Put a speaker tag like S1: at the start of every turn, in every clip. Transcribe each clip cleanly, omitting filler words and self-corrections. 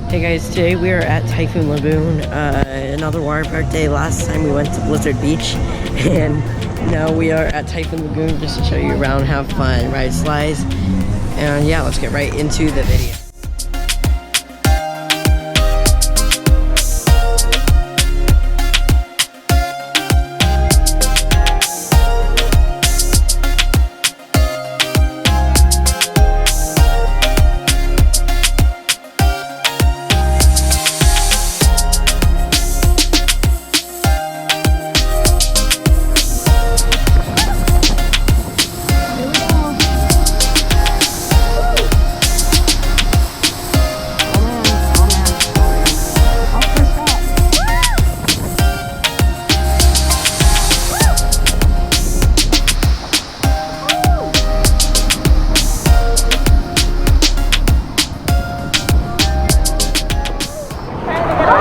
S1: Hey guys, today we are at Typhoon Lagoon, another water park day. Last time we went to Blizzard Beach, and now we are at Typhoon Lagoon just to show you around, have fun, ride slides, and yeah, let's get right into the video.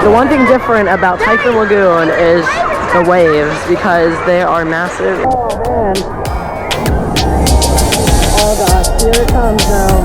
S1: The one thing different about Typhoon Lagoon is the waves, because they are massive. Oh man. Oh gosh, here it comes now.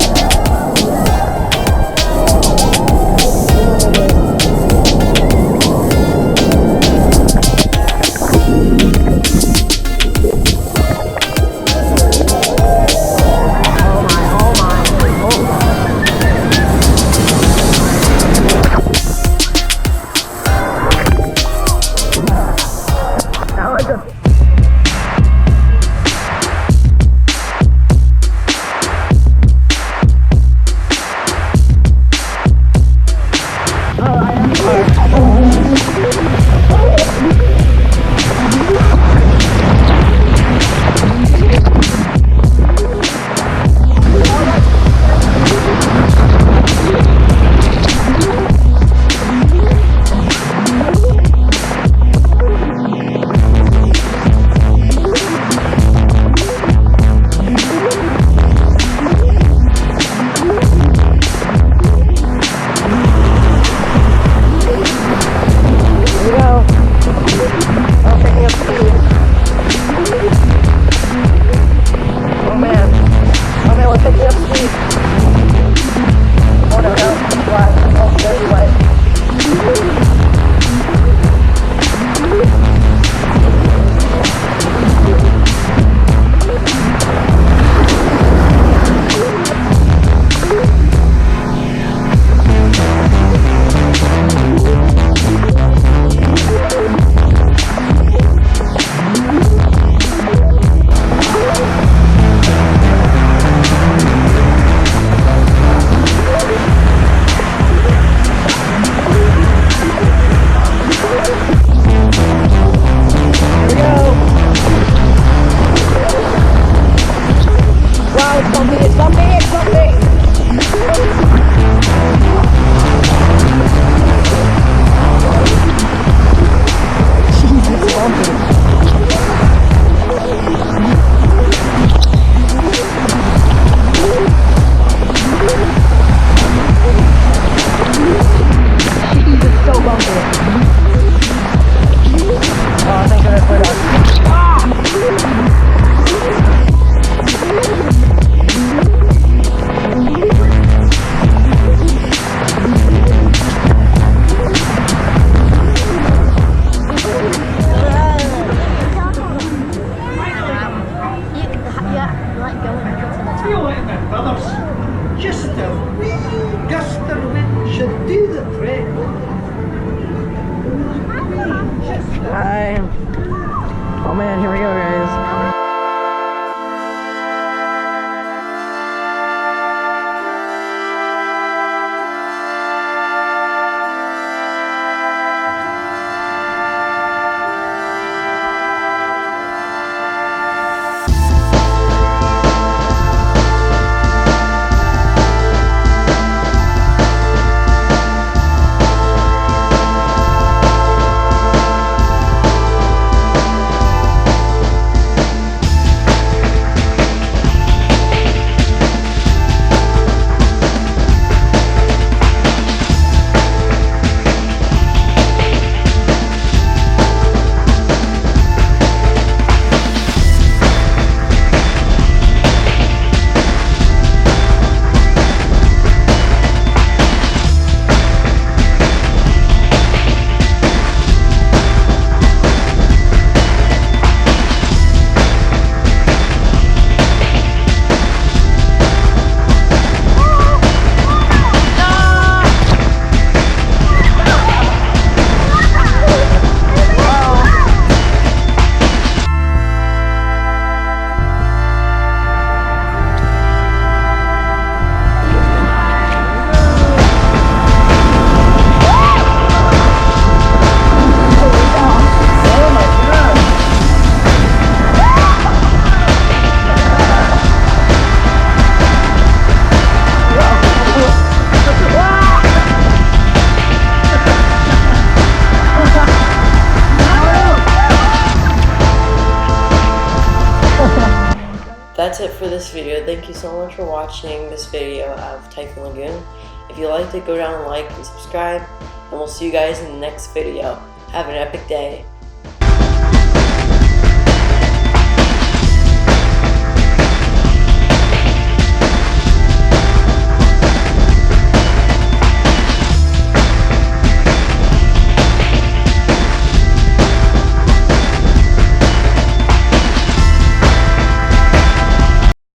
S1: that's it for this video. Thank you so much for watching this video of Typhoon Lagoon. If you liked it, go down and like and subscribe, and we'll see you guys in the next video. Have an epic day.